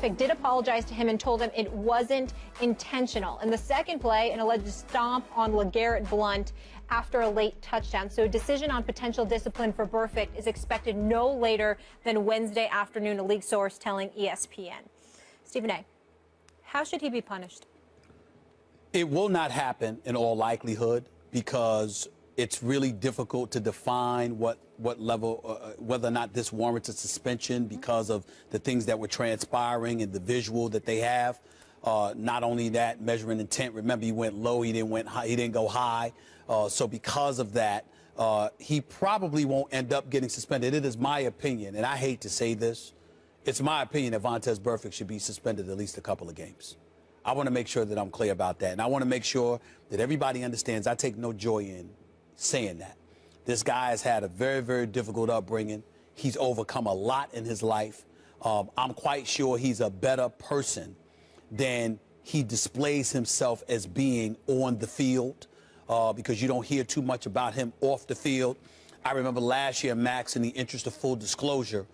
Burfict did apologize to him and told him it wasn't intentional. In the second play, an alleged stomp on LeGarrette Blount after a late touchdown. So a decision on potential discipline for Burfict is expected no later than Wednesday afternoon, a league source telling ESPN. Stephen A., how should he be punished? It will not happen in all likelihood because it's really difficult to define what level, whether or not this warrants a suspension because of the things that were transpiring and the visual that they have. Not only that, measuring intent. Remember, he went low, he didn't go high. So because of that, he probably won't end up getting suspended. It is my opinion, and I hate to say this, it's my opinion that Vontaze Burfict should be suspended at least a couple of games. I want to make sure that I'm clear about that, and I want to make sure that everybody understands I take no joy in saying that. This guy has had a very, very difficult upbringing. He's overcome a lot in his life. I'm quite sure he's a better person than he displays himself as being on the field, because you don't hear too much about him off the field. I remember last year, Max, in the interest of full disclosure,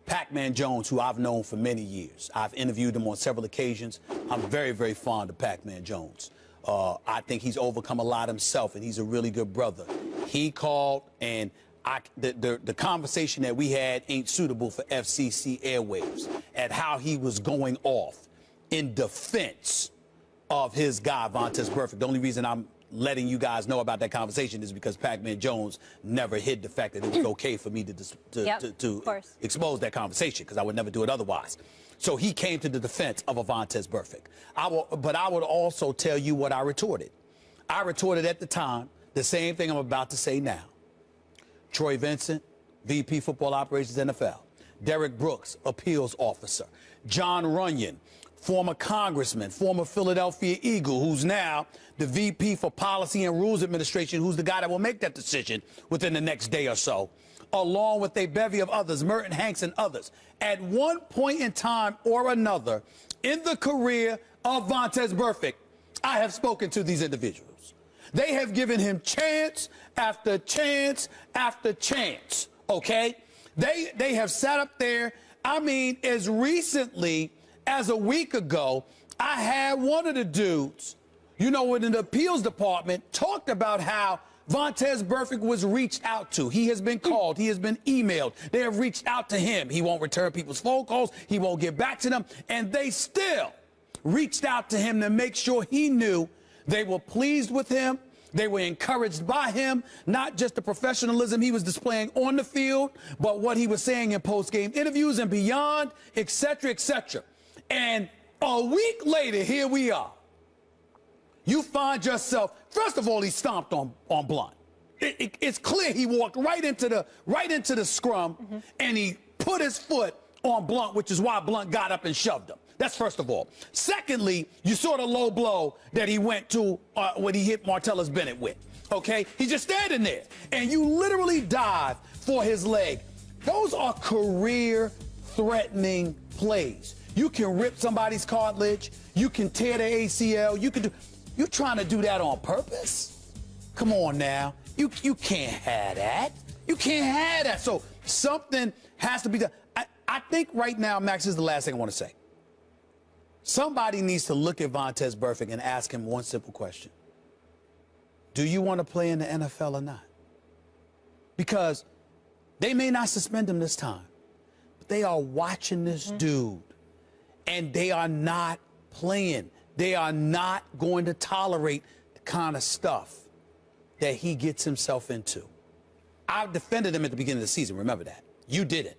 Pac-Man Jones, who I've known for many years, I've interviewed him on several occasions. I'm very, very fond of Pac-Man Jones. I think he's overcome a lot himself, and he's a really good brother. He called, and the conversation that we had ain't suitable for FCC airwaves at how he was going off in defense of his guy, Vontaze Burfict. The only reason I'm letting you guys know about that conversation is because Pac-Man Jones never hid the fact that it was okay for me to expose that conversation, because I would never do it otherwise. So he came to the defense of a Vontaze Burfict. But I would also tell you what I retorted. I retorted at the time the same thing I'm about to say now. Troy Vincent, VP Football Operations NFL. Derek Brooks, appeals officer. John Runyon, former congressman, former Philadelphia Eagle, who's now the VP for Policy and Rules Administration, who's the guy that will make that decision within the next day or so, along with a bevy of others, Merton Hanks and others. At one point in time or another in the career of Vontaze Burfict, I have spoken to these individuals. They have given him chance after chance after chance, okay? They have sat up there. I mean, as recently as a week ago, I had one of the dudes, you know, in the appeals department, talked about how Vontaze Burfict was reached out to. He has been called. He has been emailed. They have reached out to him. He won't return people's phone calls. He won't get back to them. And they still reached out to him to make sure he knew they were pleased with him. They were encouraged by him, not just the professionalism he was displaying on the field, but what he was saying in post-game interviews and beyond, et cetera, et cetera. And a week later, here we are. You find yourself, first of all, he stomped on Blount. It's clear he walked right into the scrum, and he put his foot on Blount, which is why Blount got up and shoved him. That's first of all. Secondly, you saw the low blow that he went to when he hit Martellus Bennett with. Okay? He's just standing there, and you literally dive for his leg. Those are career-threatening plays. You can rip somebody's cartilage. You can tear their ACL. You can do. You're trying to do that on purpose? Come on now. You can't have that. You can't have that. So something has to be done. I think right now, Max, this is the last thing I want to say. Somebody needs to look at Vontaze Burfict and ask him one simple question. Do you want to play in the NFL or not? Because they may not suspend him this time, but they are watching this dude, and they are not playing. They are not going to tolerate the kind of stuff that he gets himself into. I defended him at the beginning of the season. Remember that. You didn't.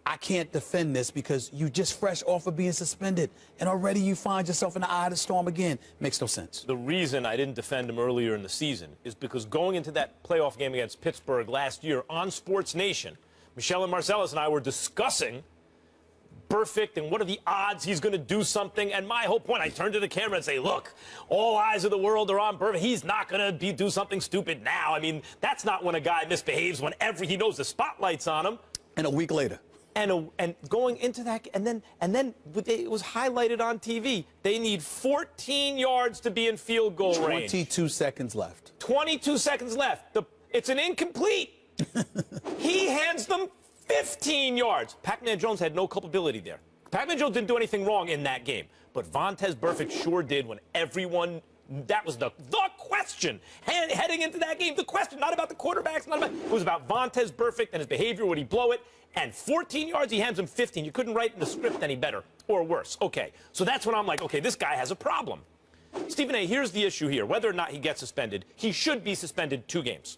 I can't defend this because you just fresh off of being suspended, and already you find yourself in the eye of the storm again. Makes no sense. The reason I didn't defend him earlier in the season is because going into that playoff game against Pittsburgh last year on Sports Nation, Michelle and Marcellus and I were discussing Burfict and what are the odds he's going to do something. And my whole point, I turned to the camera and say, look, all eyes of the world are on Burfict. He's not going to do something stupid now. I mean, that's not when a guy misbehaves, whenever he knows the spotlight's on him. And a week later. And going into that, and then it was highlighted on TV. They need 14 yards to be in field goal range. 22 seconds left. 22 seconds left. It's an incomplete. He hands them 15 yards. Pac-Man Jones had no culpability there. Pac-Man Jones didn't do anything wrong in that game. But Vontaze Burfict sure did when everyone, that was the question heading into that game. The question, not about the quarterbacks, it was about Vontaze Burfict and his behavior. Would he blow it? And 14 yards, he hands him 15. You couldn't write in the script any better or worse. Okay, so that's when I'm like, okay, this guy has a problem. Stephen A., here's the issue here. Whether or not he gets suspended, he should be suspended 2 games.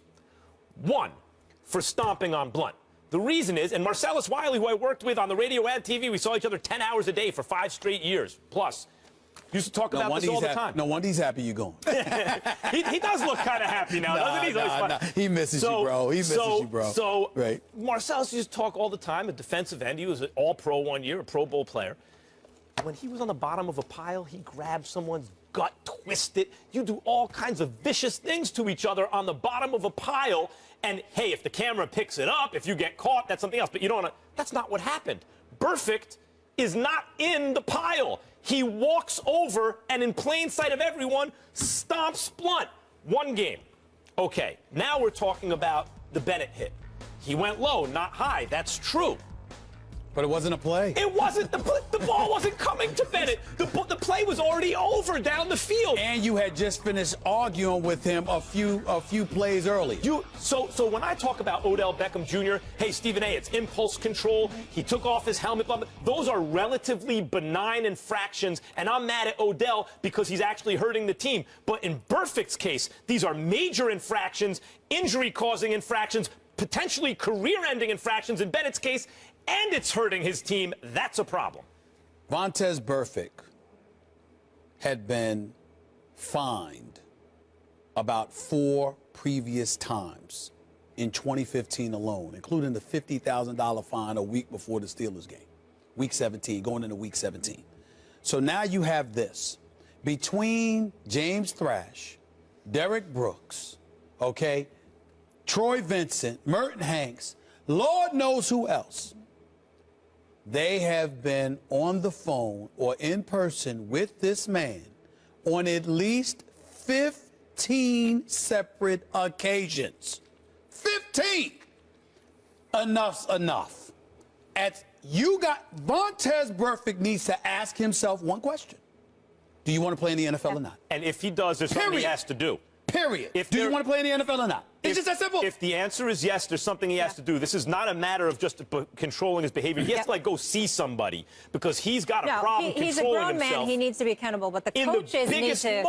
1, for stomping on Blunt. The reason is, and Martellus Wiley, who I worked with on the radio and TV, we saw each other 10 hours a day for 5 straight years, plus. Used to talk about this all the time. No wonder he's happy you're going. he does look kind of happy now, doesn't he? Nah. He misses you, bro. He misses you, bro. So, right. Martellus used to talk all the time, a defensive end. He was an all-pro one year, a Pro Bowl player. When he was on the bottom of a pile, he grabbed someone's gut, twist it. You do all kinds of vicious things to each other on the bottom of a pile. And, hey, if the camera picks it up, if you get caught, that's something else. But you don't want to. That's not what happened. Burfict is not in the pile. He walks over and in plain sight of everyone, stomps Blunt. 1 game. Okay, now we're talking about the Bennett hit. He went low, not high. That's true. But it wasn't a play. It wasn't. The ball wasn't coming to Bennett. The play was already over down the field. And you had just finished arguing with him a few plays early. So when I talk about Odell Beckham Jr., hey, Stephen A., it's impulse control. He took off his helmet. Those are relatively benign infractions, and I'm mad at Odell because he's actually hurting the team. But in Burfict's case, these are major infractions, injury-causing infractions, potentially career-ending infractions in Bennett's case, and it's hurting his team. That's a problem. Vontaze Burfict had been fined about 4 previous times in 2015 alone, including the $50,000 fine a week before the Steelers game, Week 17, going into Week 17. So now you have this. Between James Thrash, Derek Brooks, okay, Troy Vincent, Merton Hanks, Lord knows who else, they have been on the phone or in person with this man on at least 15 separate occasions. 15! Enough's enough. Vontaze Burfict needs to ask himself one question. Do you want to play in the NFL or not? And if he does, there's something he has to do. Period. Do you want to play in the NFL or not? It's just that simple. If the answer is yes, there's something he has to do. This is not a matter of just controlling his behavior. He has to, like, go see somebody because he's got a problem controlling himself. He's a grown man. He needs to be accountable, but the coaches need to step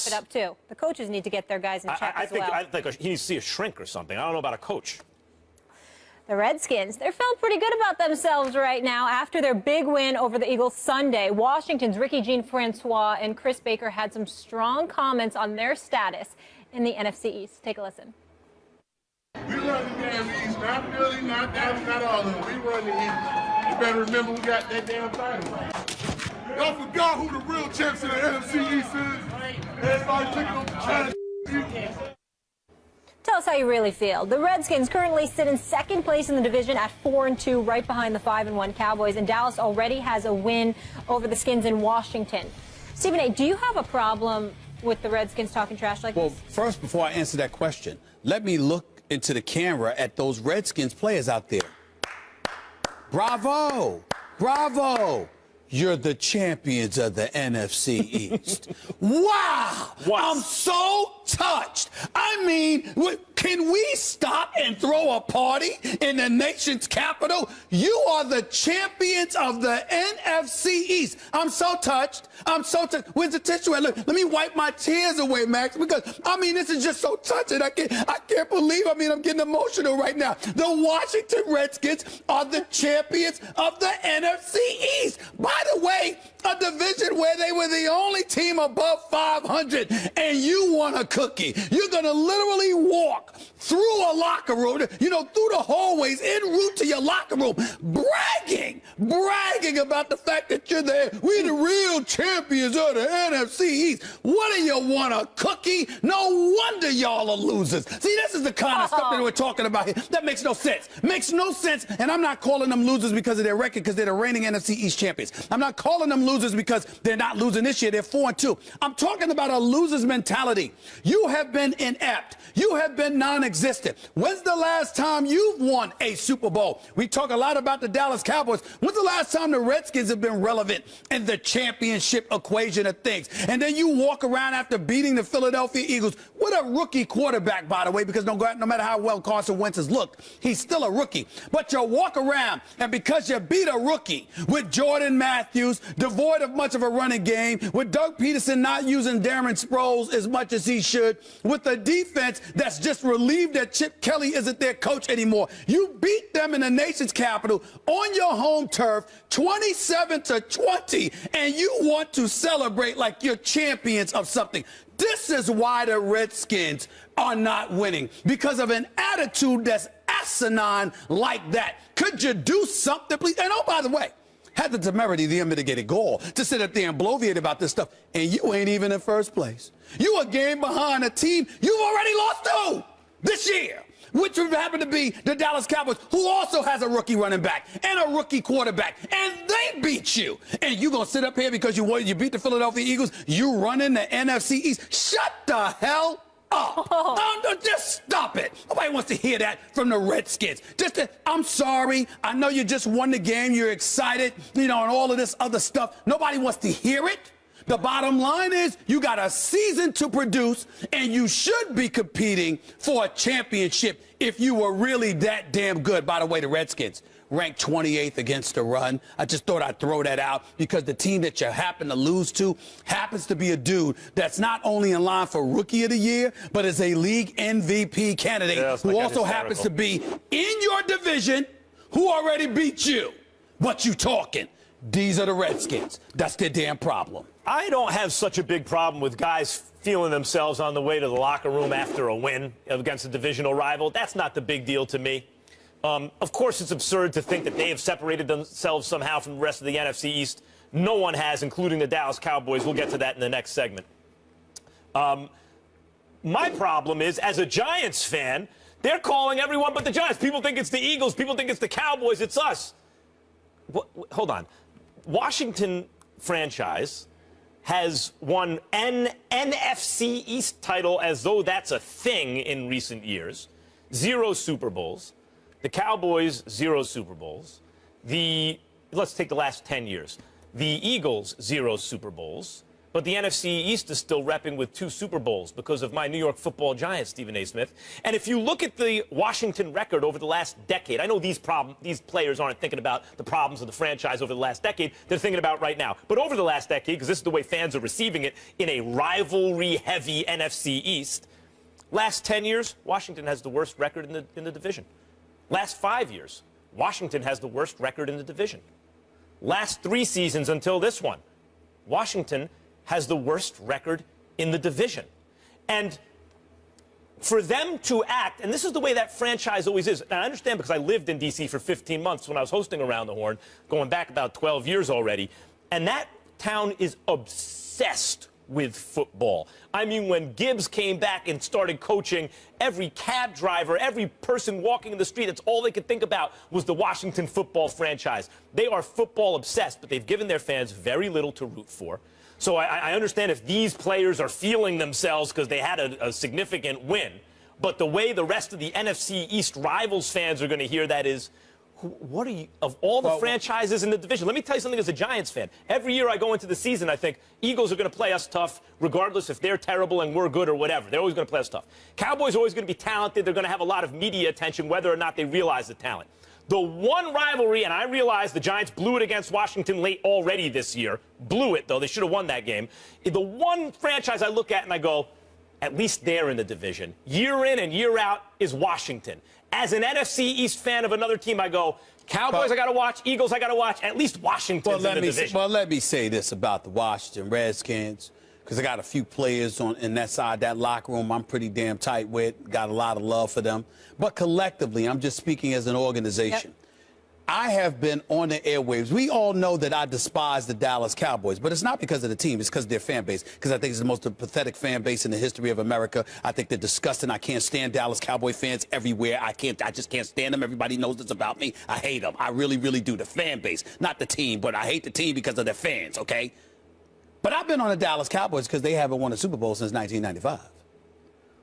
it up, too. The coaches need to get their guys in check as well. I think he needs to see a shrink or something. I don't know about a coach. The Redskins, they're feeling pretty good about themselves right now after their big win over the Eagles Sunday. Washington's Ricky Jean-Francois and Chris Baker had some strong comments on their status in the NFC East. Take a listen. We run the damn East, not really, not all of them. We run the East. You better remember we got that damn title. Y'all forgot who the real champs in the NFC East is. Everybody picking up the China. Tell us how you really feel. The Redskins currently sit in 2nd place in the division at 4-2, right behind the 5-1 Cowboys, and Dallas already has a win over the Skins in Washington. Stephen A., do you have a problem with the Redskins talking trash like this? Well, first, before I answer that question, let me look into the camera at those Redskins players out there. Bravo! Bravo! You're the champions of the NFC East. Wow! I'm so touched. I mean, can we stop and throw a party in the nation's capital? You are the champions of the NFC East. I'm so touched. I'm so touched. Where's the tissue at? Look, let me wipe my tears away, Max, because, I mean, this is just so touching. I can't believe, I'm getting emotional right now. The Washington Redskins are the champions of the NFC East. By the way, a division where they were the only team above 500, and you want a cookie. You're going to literally walk through a locker room, through the hallways, en route to your locker room, bragging about the fact that you're there. We're the real champions of the NFC East. What do you want, a cookie? No wonder y'all are losers. See, this is the kind of stuff that we're talking about here. That makes no sense. Makes no sense, and I'm not calling them losers because of their record, because they're the reigning NFC East champions. I'm not calling them losers because they're not losing this year. They're 4-2. I'm talking about a loser's mentality. You have been inept. You have been non-existent. non-existent. When's the last time you've won a Super Bowl? We talk a lot about the Dallas Cowboys. When's the last time the Redskins have been relevant in the championship equation of things? And then you walk around after beating the Philadelphia Eagles with a rookie quarterback, by the way, because no matter how well Carson Wentz has looked, he's still a rookie. But you walk around, and because you beat a rookie with Jordan Matthews, devoid of much of a running game, with Doug Peterson not using Darren Sproles as much as he should, with a defense that's just relieved that Chip Kelly isn't their coach anymore. You beat them in the nation's capital on your home turf, 27-20, and you want to celebrate like you're champions of something. This is why the Redskins are not winning, because of an attitude that's asinine like that. Could you do something, please? And oh, by the way, had the temerity, the unmitigated gall to sit up there and bloviate about this stuff, and you ain't even in first place. You a game behind a team you've already lost to this year, which would happen to be the Dallas Cowboys, who also has a rookie running back and a rookie quarterback, and they beat you. And you gonna sit up here because you beat the Philadelphia Eagles, you running the NFC East? Shut the hell up. Just stop it. Nobody wants to hear that from the Redskins. I'm sorry. I know you just won the game. You're excited, and all of this other stuff. Nobody wants to hear it. The bottom line is you got a season to produce, and you should be competing for a championship if you were really that damn good. By the way, the Redskins ranked 28th against the run. I just thought I'd throw that out because the team that you happen to lose to happens to be a dude that's not only in line for Rookie of the Year, but is a league MVP candidate who also happens to be in your division, who already beat you. But you talking. These are the Redskins. That's their damn problem. I don't have such a big problem with guys feeling themselves on the way to the locker room after a win against a divisional rival. That's not the big deal to me. Of course, it's absurd to think that they have separated themselves somehow from the rest of the NFC East. No one has, including the Dallas Cowboys. We'll get to that in the next segment. My problem is, as a Giants fan, they're calling everyone but the Giants. People think it's the Eagles. People think it's the Cowboys. It's us. Hold on. Washington franchise has won an NFC East title as though that's a thing in recent years. 0 Super Bowls. The Cowboys, 0 Super Bowls. Let's take the last 10 years. The Eagles, 0 Super Bowls. But the NFC East is still repping with 2 Super Bowls because of my New York Football Giants, Stephen A. Smith. And if you look at the Washington record over the last decade, I know these players aren't thinking about the problems of the franchise over the last decade. They're thinking about right now. But over the last decade, because this is the way fans are receiving it, in a rivalry-heavy NFC East, last 10 years, Washington has the worst record in the division. Last 5 years, Washington has the worst record in the division. Last 3 seasons until this one, Washington has the worst record in the division. And for them to act, and this is the way that franchise always is, and I understand because I lived in D.C. for 15 months when I was hosting Around the Horn, going back about 12 years already, and that town is obsessed with football. I mean, when Gibbs came back and started coaching, every cab driver, every person walking in the street, that's all they could think about was the Washington football franchise. They are football obsessed, but they've given their fans very little to root for. So I understand if these players are feeling themselves because they had a significant win, but the way the rest of the NFC East rivals fans are going to hear that is, what are you, of all the franchises in the division? Let me tell you something as a Giants fan. Every year I go into the season, I think Eagles are going to play us tough, regardless if they're terrible and we're good or whatever. They're always going to play us tough. Cowboys are always going to be talented. They're going to have a lot of media attention, whether or not they realize the talent. The one rivalry, and I realize the Giants blew it against Washington late already this year. Blew it, though. They should have won that game. The one franchise I look at and I go, at least they're in the division. Year in and year out is Washington. As an NFC East fan of another team, I go, Cowboys I got to watch, Eagles I got to watch, at least Washington's in the division. Let me say this about the Washington Redskins, because I got a few players in that side, that locker room I'm pretty damn tight with, got a lot of love for them. But collectively, I'm just speaking as an organization. Yep. I have been on the airwaves. We all know that I despise the Dallas Cowboys, but it's not because of the team. It's because of their fan base, because I think it's the most pathetic fan base in the history of America. I think they're disgusting. I can't stand Dallas Cowboy fans everywhere. I just can't stand them. Everybody knows this about me. I hate them. I really, really do. The fan base, not the team, but I hate the team because of their fans, okay? But I've been on the Dallas Cowboys because they haven't won a Super Bowl since 1995.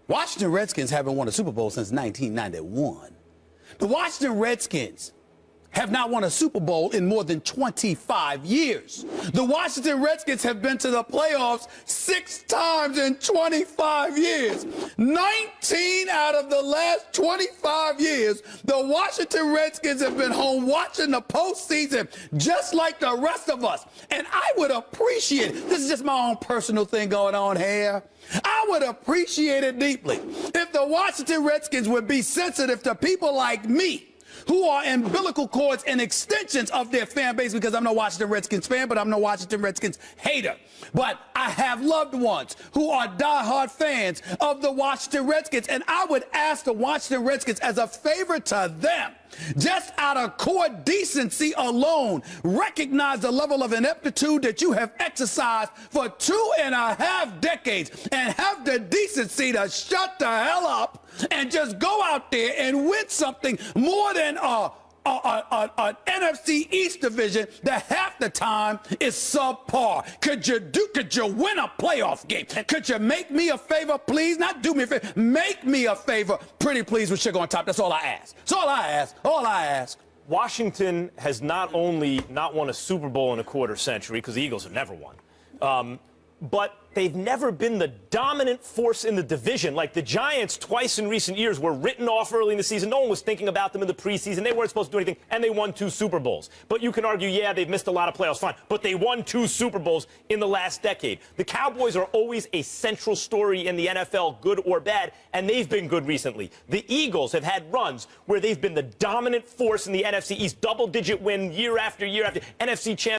Washington Redskins haven't won a Super Bowl since 1991. The Washington Redskins have not won a Super Bowl in more than 25 years. The Washington Redskins have been to the playoffs 6 times in 25 years. 19 out of the last 25 years, the Washington Redskins have been home watching the postseason just like the rest of us. And I would appreciate it. This is just my own personal thing going on here. I would appreciate it deeply if the Washington Redskins would be sensitive to people like me, who are umbilical cords and extensions of their fan base, because I'm no Washington Redskins fan, but I'm no Washington Redskins hater. But I have loved ones who are diehard fans of the Washington Redskins, and I would ask the Washington Redskins as a favor to them, just out of core decency alone, recognize the level of ineptitude that you have exercised for 2.5 decades and have the decency to shut the hell up and just go out there and win something more than an NFC East division that half the time is subpar. Could you win a playoff game? Could you make me a favor, please? Not do me a favor. Make me a favor, pretty please, with sugar on top. That's all I ask. That's all I ask. All I ask. Washington has not only not won a Super Bowl in a quarter century, because the Eagles have never won, but they've never been the dominant force in the division. Like the Giants twice in recent years were written off early in the season. No one was thinking about them in the preseason. They weren't supposed to do anything, and they won 2 Super Bowls. But you can argue, yeah, they've missed a lot of playoffs, fine. But they won 2 Super Bowls in the last decade. The Cowboys are always a central story in the NFL, good or bad, and they've been good recently. The Eagles have had runs where they've been the dominant force in the NFC East, double-digit win year after year after NFC champion.